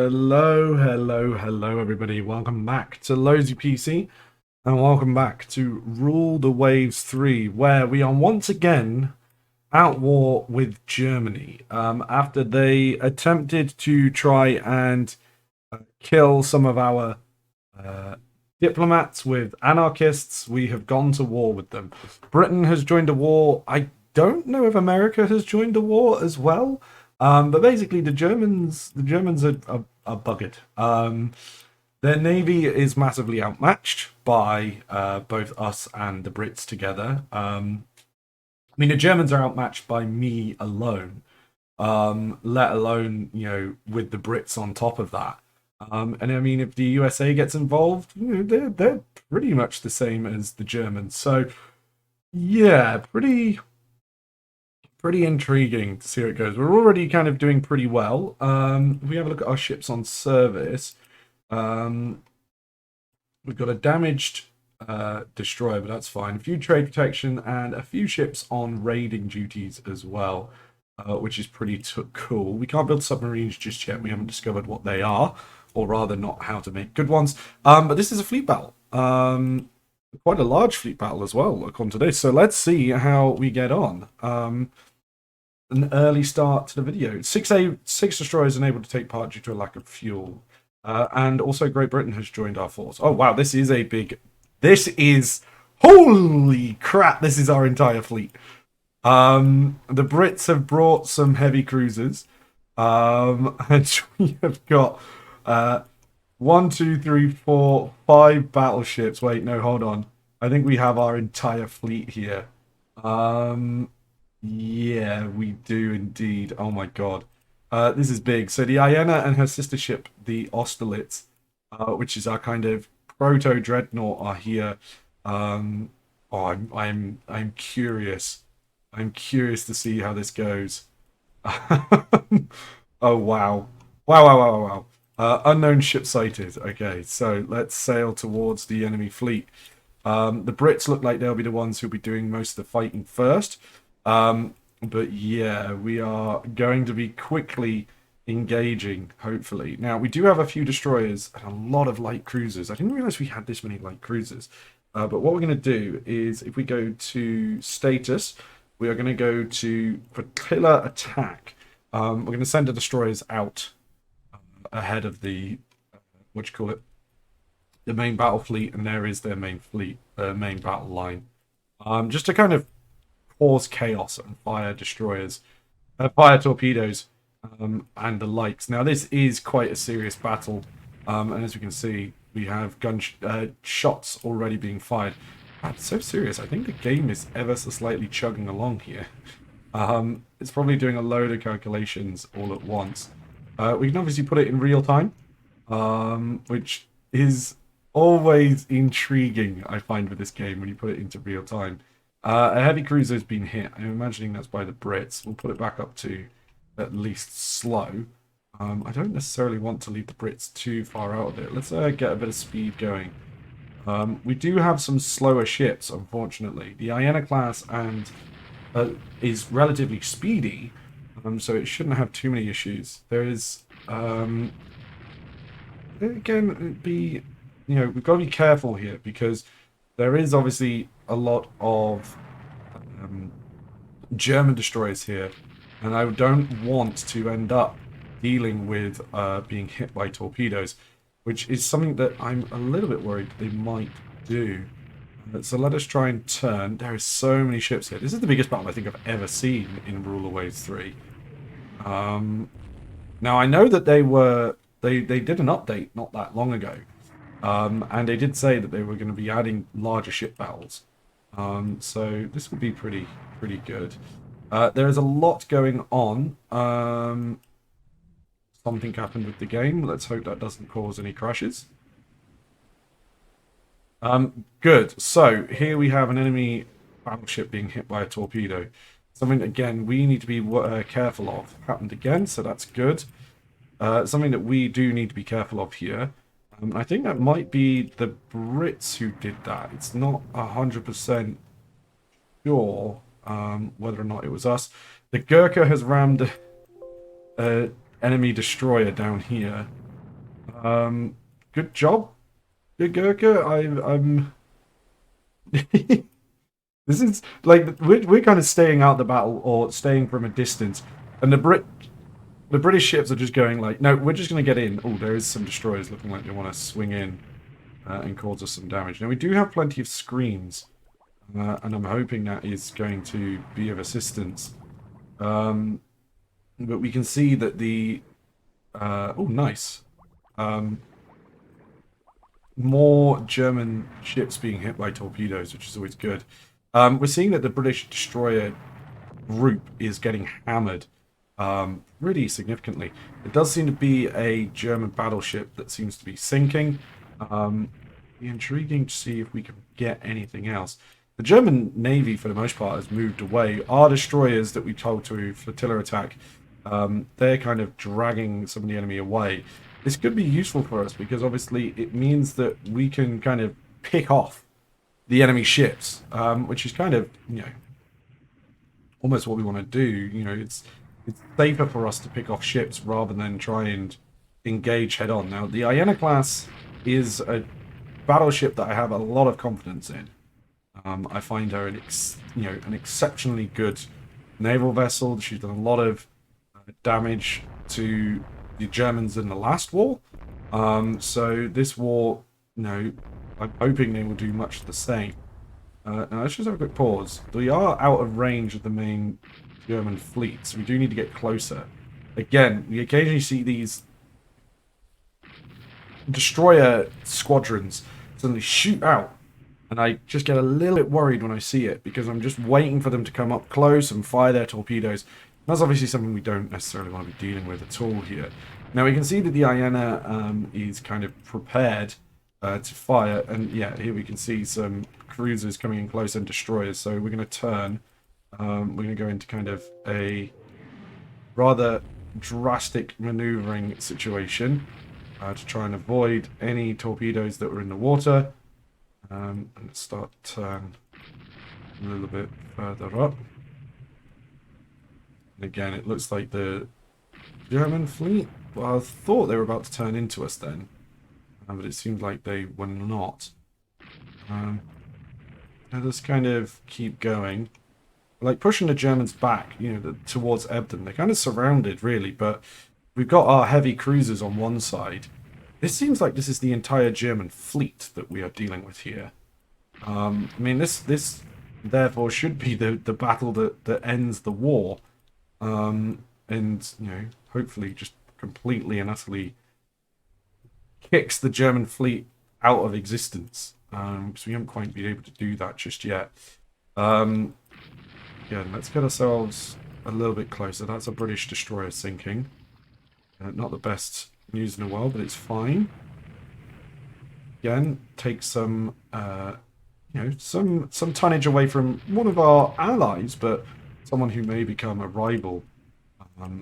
Hello, everybody. Welcome back to Lozy PC, and welcome back to Rule the Waves 3, where we are once again at war with Germany. After they attempted to try and kill some of our diplomats with anarchists, we have gone to war with them. Britain has joined a war. I don't know if America has joined a war as well. But basically, the Germans are buggered. Their navy is massively outmatched by both us and the Brits together. I mean, the Germans are outmatched by me alone, let alone with the Brits on top of that. And I mean, if the USA gets involved, they're pretty much the same as the Germans. So yeah, pretty intriguing to see how it goes. We're already kind of doing pretty well. If we have a look at our ships on service, we've got a damaged destroyer, but that's fine. A few trade protection and a few ships on raiding duties as well, which is pretty cool. We can't build submarines just yet. We haven't discovered what they are, or rather not how to make good ones. But this is a fleet battle. Quite a large fleet battle as well, look on today. So let's see how we get on. An early start to the video. Six destroyers unable to take part due to a lack of fuel. And also Great Britain has joined our force. Oh, wow, this is a big... This is... Holy crap, this is our entire fleet. The Brits have brought some heavy cruisers. And we have got... 1, 2, 3, 4, 5 battleships. Wait, no, hold on. I think we have our entire fleet here. Yeah, we do indeed. Oh my god. This is big. So the Iena and her sister ship, the Austerlitz, which is our kind of proto-dreadnought, are here. Oh, I'm curious. I'm curious to see how this goes. Oh wow. Wow. Unknown ship sighted. Okay, so let's sail towards the enemy fleet. The Brits look like they'll be the ones who'll be doing most of the fighting first. But yeah, we are going to be quickly engaging, hopefully. Now, we do have a few destroyers and a lot of light cruisers. I didn't realize we had this many light cruisers. But what we're going to do is, if we go to status, we are going to go to flotilla attack. We're going to send the destroyers out ahead of the, the main battle fleet, and there is their main fleet, main battle line. Just to kind of cause chaos and fire destroyers, fire torpedoes, and the likes. Now, this is quite a serious battle, and as we can see, we have shots already being fired. That's so serious. I think the game is ever so slightly chugging along here. It's probably doing a load of calculations all at once. We can obviously put it in real time, which is always intriguing, I find, with this game when you put it into real time. A heavy cruiser has been hit. I'm imagining that's by the Brits. We'll put it back up to at least slow. I don't necessarily want to leave the Brits too far out of it. Let's get a bit of speed going. We do have some slower ships, unfortunately. The Iena class and is relatively speedy, so it shouldn't have too many issues. There is, again, we've got to be careful here because there is obviously a lot of German destroyers here, and I don't want to end up dealing with being hit by torpedoes, which is something that I'm a little bit worried they might do. So let us try and turn. There are so many ships here. This is the biggest battle I think I've ever seen in Rule of Waves 3. Now I know that they did an update not that long ago, and they did say that they were going to be adding larger ship battles. So this will be pretty good. There is a lot going on. Something happened with the game. Let's hope that doesn't cause any crashes. Good. So here we have an enemy battleship being hit by a torpedo. Something, again, we need to be careful of. Happened again, so that's good. Something that we do need to be careful of here. I think that might be the Brits who did that. It's not 100% sure whether or not it was us. The Gurkha has rammed an enemy destroyer down here. Good job, good Gurkha. I'm. This is like we're kind of staying out the battle or staying from a distance, and the British ships are just going like, no, we're just going to get in. Oh, there is some destroyers looking like they want to swing in and cause us some damage. Now we do have plenty of screens, and I'm hoping that is going to be of assistance. But we can see that the oh, nice. More German ships being hit by torpedoes, which is always good. We're seeing that the British destroyer group is getting hammered really significantly. It does seem to be a German battleship that seems to be sinking. Be intriguing to see if we can get anything else. The German Navy, for the most part, has moved away. Our destroyers that we told to flotilla attack, they're kind of dragging some of the enemy away. This could be useful for us because obviously it means that we can kind of pick off the enemy ships, which is kind of, almost what we want to do. It's safer for us to pick off ships rather than try and engage head on. Now, the Iena class is a battleship that I have a lot of confidence in. I find her an exceptionally good naval vessel. She's done a lot of damage to the Germans in the last war. So this war, I'm hoping they will do much the same. Now let's just have a quick pause. We are out of range of the main German fleet, so we do need to get closer. Again, we occasionally see these destroyer squadrons suddenly shoot out, and I just get a little bit worried when I see it because I'm just waiting for them to come up close and fire their torpedoes. That's obviously something we don't necessarily want to be dealing with at all here. Now we can see that the Iena is kind of prepared to fire, and yeah, here we can see some cruisers coming in close and destroyers. So we're going to turn. We're going to go into kind of a rather drastic maneuvering situation to try and avoid any torpedoes that were in the water. And let's start to turn a little bit further up. And again, it looks like the German fleet, well, I thought they were about to turn into us then, but it seemed like they were not. Let's kind of keep going. Like pushing the Germans back, towards Ebden. They're kind of surrounded, really, but we've got our heavy cruisers on one side. This seems like this is the entire German fleet that we are dealing with here. I mean, this therefore should be the battle that ends the war. And, hopefully just completely and utterly kicks the German fleet out of existence. So we haven't quite been able to do that just yet. Again, let's get ourselves a little bit closer. That's a British destroyer sinking. Not the best news in the world, but it's fine. Again, take some, some tonnage away from one of our allies, but someone who may become a rival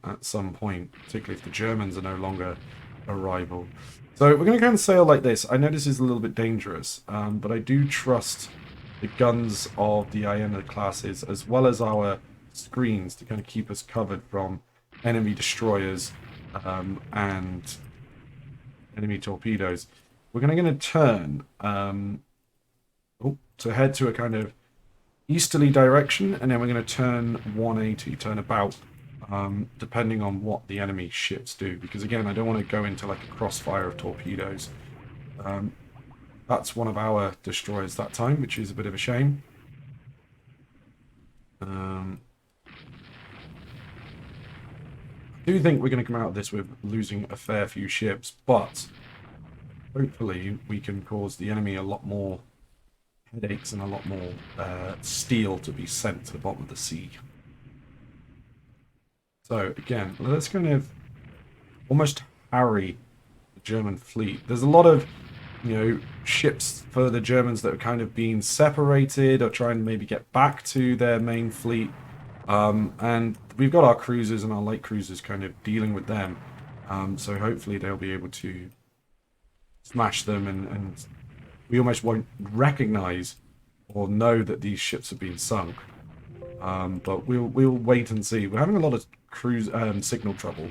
at some point, particularly if the Germans are no longer a rival. So we're going to kind of sail like this. I know this is a little bit dangerous, but I do trust the guns of the Iena classes as well as our screens to kind of keep us covered from enemy destroyers and enemy torpedoes. We're going to turn to head to a kind of easterly direction, and then we're going to turn 180, turn about, depending on what the enemy ships do. Because again, I don't want to go into like a crossfire of torpedoes. That's one of our destroyers that time, which is a bit of a shame. I do think we're going to come out of this with losing a fair few ships, but hopefully we can cause the enemy a lot more headaches and a lot more steel to be sent to the bottom of the sea. So again, let's kind of almost harry the German fleet. There's a lot of, ships for the Germans that are kind of being separated or trying to maybe get back to their main fleet. And we've got our cruisers and our light cruisers kind of dealing with them. So hopefully they'll be able to smash them, and we almost won't recognize or know that these ships have been sunk. But we'll wait and see. We're having a lot of cruise signal trouble.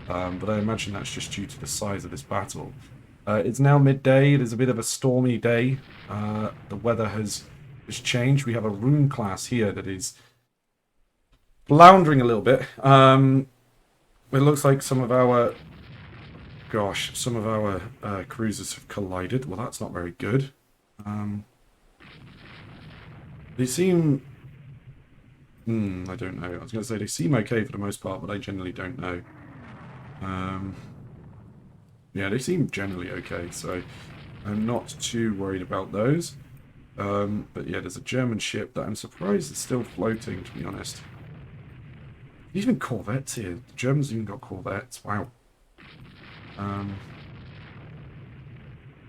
but I imagine that's just due to the size of this battle. It's now midday. It is a bit of a stormy day. The weather has changed. We have a rune class here that is floundering a little bit. It looks like some of our cruisers have collided. Well, that's not very good. They seem... I don't know. I was going to say they seem okay for the most part, but I generally don't know. Yeah, they seem generally okay, so I'm not too worried about those. But yeah, there's a German ship that I'm surprised is still floating, to be honest. Even corvettes here. The Germans even got corvettes. Wow.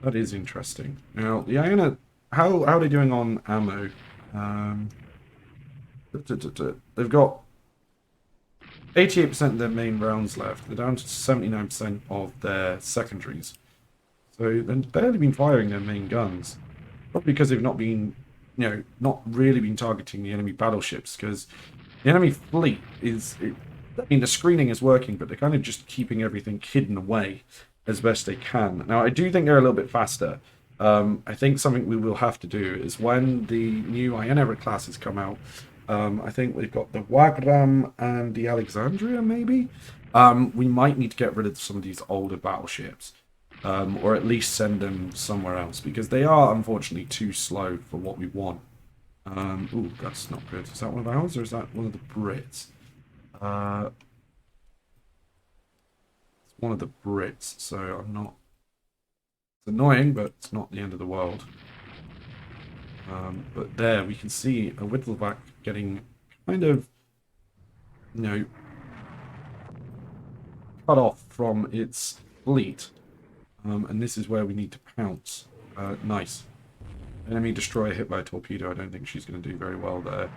That is interesting. Now, the Iona, how are they doing on ammo? They've got 88% of their main rounds left. They're down to 79% of their secondaries. So they've barely been firing their main guns. Probably because they've not been, not really been targeting the enemy battleships. Because the enemy fleet the screening is working, but they're kind of just keeping everything hidden away as best they can. Now, I do think they're a little bit faster. I think something we will have to do is when the new Iona classes come out, I think we've got the Wagram and the Alexandria, maybe? We might need to get rid of some of these older battleships. Or at least send them somewhere else, because they are, unfortunately, too slow for what we want. Ooh, that's not good. Is that one of ours, or is that one of the Brits? It's one of the Brits, so I'm not... It's annoying, but it's not the end of the world. But there, we can see a Whittleback getting kind of, cut off from its fleet. And this is where we need to pounce. Nice. Enemy destroyer hit by a torpedo. I don't think she's going to do very well there.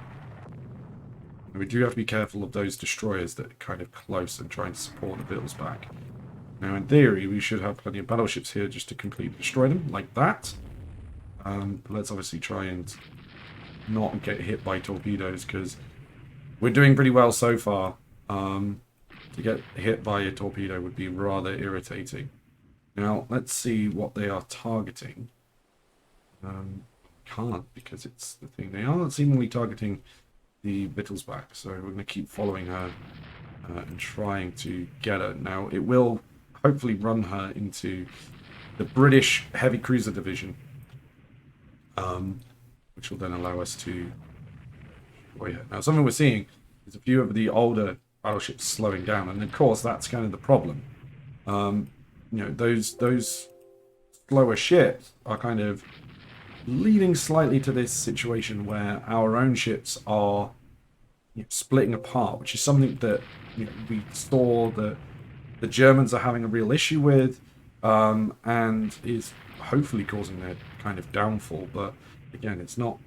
And we do have to be careful of those destroyers that are kind of close and trying to support the Wittelsbach. Now, in theory, we should have plenty of battleships here just to completely destroy them, like that. But let's obviously try and not get hit by torpedoes, because we're doing pretty well so far. To get hit by a torpedo would be rather irritating. Now, let's see what they are targeting. Can't, because it's the thing. They are seemingly targeting the Wittelsbach, so we're going to keep following her and trying to get her. Now, it will hopefully run her into the British Heavy Cruiser Division, which will then allow us to destroy her. Now, something we're seeing is a few of the older battleships slowing down, and of course, that's kind of the problem. Those slower ships are kind of leading slightly to this situation where our own ships are splitting apart, which is something that we saw that the Germans are having a real issue with, and is hopefully causing their kind of downfall. But again, it's not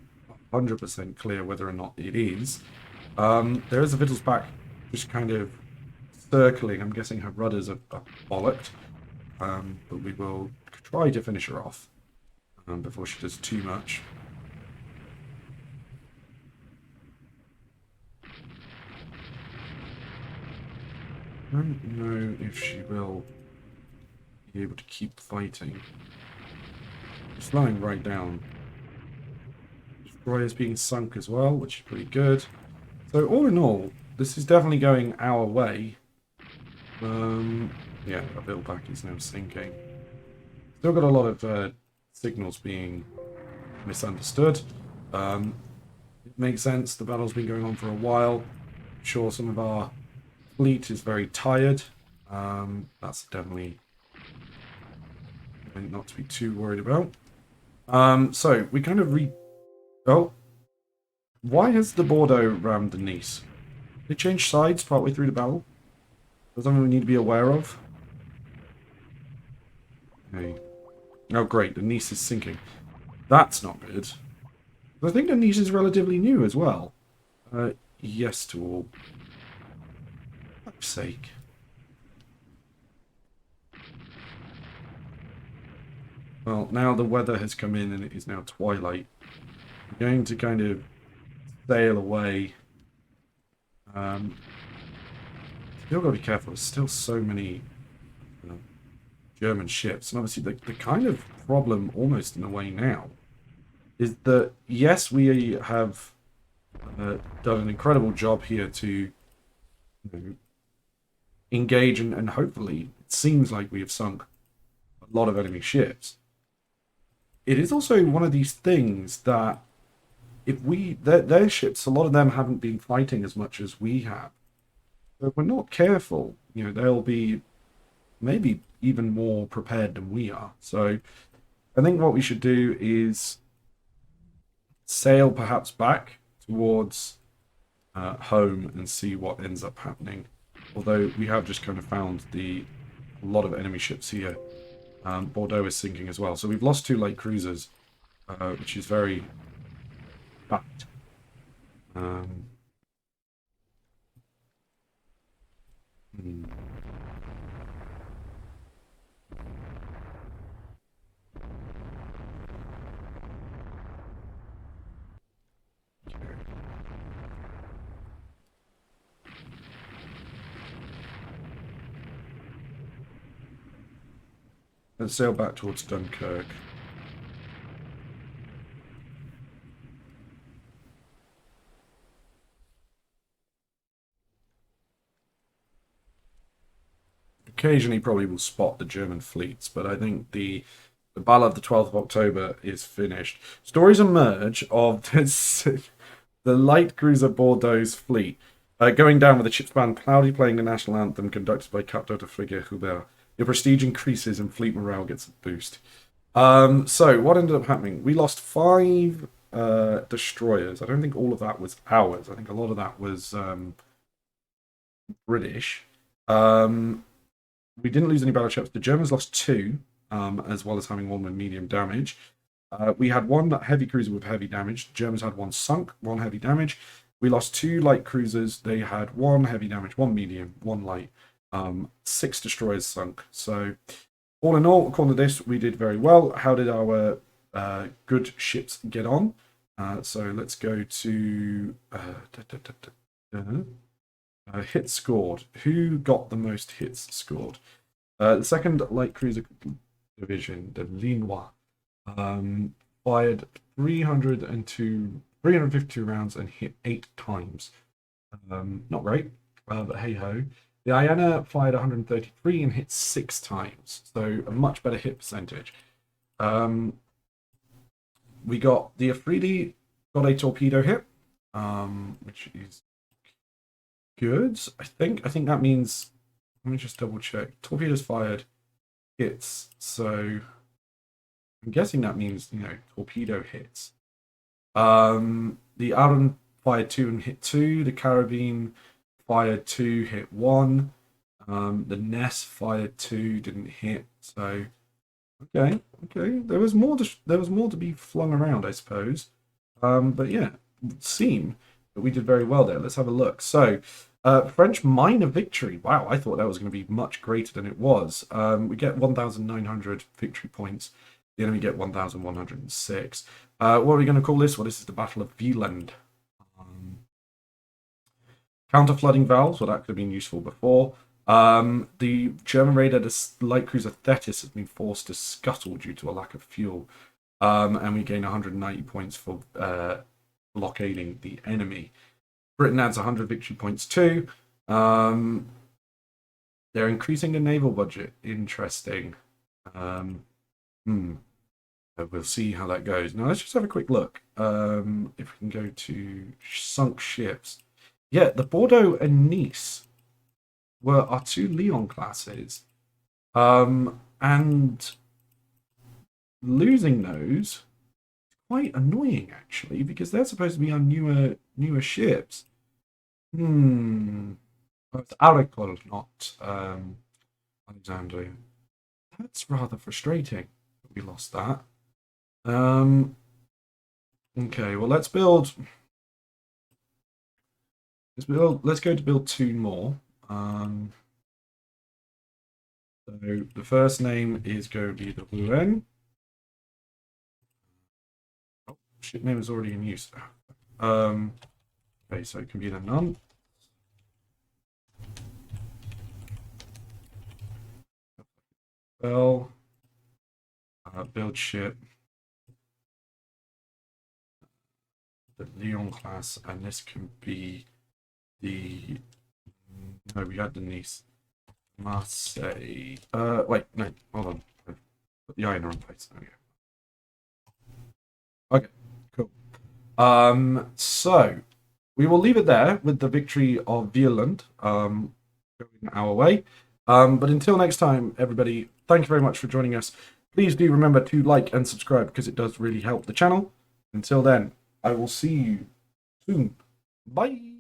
100% clear whether or not it is. There is a Wittelsbach just kind of circling. I'm guessing her rudders are bollocked. But we will try to finish her off before she does too much. I don't know if she will be able to keep fighting. She's slowing right down. Destroyer's being sunk as well, which is pretty good. So all in all, this is definitely going our way. Yeah, our Wittelsbach is now sinking. Still got a lot of signals being misunderstood. It makes sense. The battle's been going on for a while. I'm sure some of our fleet is very tired. That's definitely not to be too worried about. So we kind of Oh, why has the Bordeaux rammed the Nice? They changed sides partway through the battle. That's something we need to be aware of. Okay. Oh, great. The Nice is sinking. That's not good. I think the Nice is relatively new as well. Yes to all. For fuck's sake. Well, now the weather has come in and it is now twilight. We're going to kind of sail away to Still got to be careful. There's still so many German ships. And obviously the kind of problem, almost in a way now, is that, yes, we have done an incredible job here to engage and hopefully it seems like we have sunk a lot of enemy ships. It is also one of these things that if their ships, a lot of them haven't been fighting as much as we have. But if we're not careful, they'll be maybe even more prepared than we are. So I think what we should do is sail perhaps back towards home and see what ends up happening. Although we have just kind of found a lot of enemy ships here. Bordeaux is sinking as well. So we've lost 2 light cruisers, which is very bad. Hmm. Let's sail back towards Dunkirk. Occasionally probably will spot the German fleets, but I think the Battle of the 12th of October is finished. Stories emerge of this, the light cruiser Bordeaux's fleet going down with the ship's band proudly playing the national anthem conducted by Captain de Frigate Hubert. Your prestige increases and fleet morale gets a boost. So what ended up happening? We lost 5 destroyers. I don't think all of that was ours. I think a lot of that was British. We didn't lose any battleships. The Germans lost 2, as well as having 1 with medium damage. We had 1 heavy cruiser with heavy damage. The Germans had 1 sunk, 1 heavy damage. We lost 2 light cruisers. They had 1 heavy damage, 1 medium, 1 light. 6 destroyers sunk. So all in all, according to this, we did very well. How did our good ships get on? So let's go to hits scored. Who got the most hits scored? The 2nd Light Cruiser Division, the Vlieland, fired 352 rounds and hit 8 times. Not great, but hey ho. The Iana fired 133 and hit 6 times, so a much better hit percentage. We got the Afridi got a torpedo hit, which is good. I think that means. Let me just double check. Torpedoes fired, hits. So I'm guessing that means torpedo hits. The Aran fired 2 and hit 2. The Carabine fired 2, hit 1. The Ness fired 2, didn't hit. So okay. There was more to be flung around, I suppose. But yeah, it would seem that we did very well there. Let's have a look. So French minor victory. Wow, I thought that was going to be much greater than it was. We get 1,900 victory points. The enemy get 1,106. What are we going to call this? Well, this is the Battle of Vlieland. Counter-flooding valves. Well, that could have been useful before. The German raider, the light cruiser Thetis, has been forced to scuttle due to a lack of fuel. And we gain 190 points for blockading the enemy. Britain adds 100 victory points too. They're increasing the naval budget. Interesting. We'll see how that goes. Now let's just have a quick look. If we can go to sunk ships. Yeah, the Bordeaux and Nice were our 2 Leon classes. And losing those is quite annoying actually, because they're supposed to be our newer ships. Oh, it's Aricol, not Alexandria. That's rather frustrating that we lost that. Okay, well let's go to build 2 more. So the first name is going to be the Rouen. Oh, ship name is already in use. Okay, so it can be the Nun. Well, build ship. The Lyon class, and this can be the. No, we had the Nice. Marseille. Wait, no, hold on. Put the eye in the wrong place. Okay. Okay, cool. So we will leave it there with the victory of Vlieland, going our way. But until next time, everybody, thank you very much for joining us. Please do remember to like and subscribe because it does really help the channel. Until then, I will see you soon. Bye.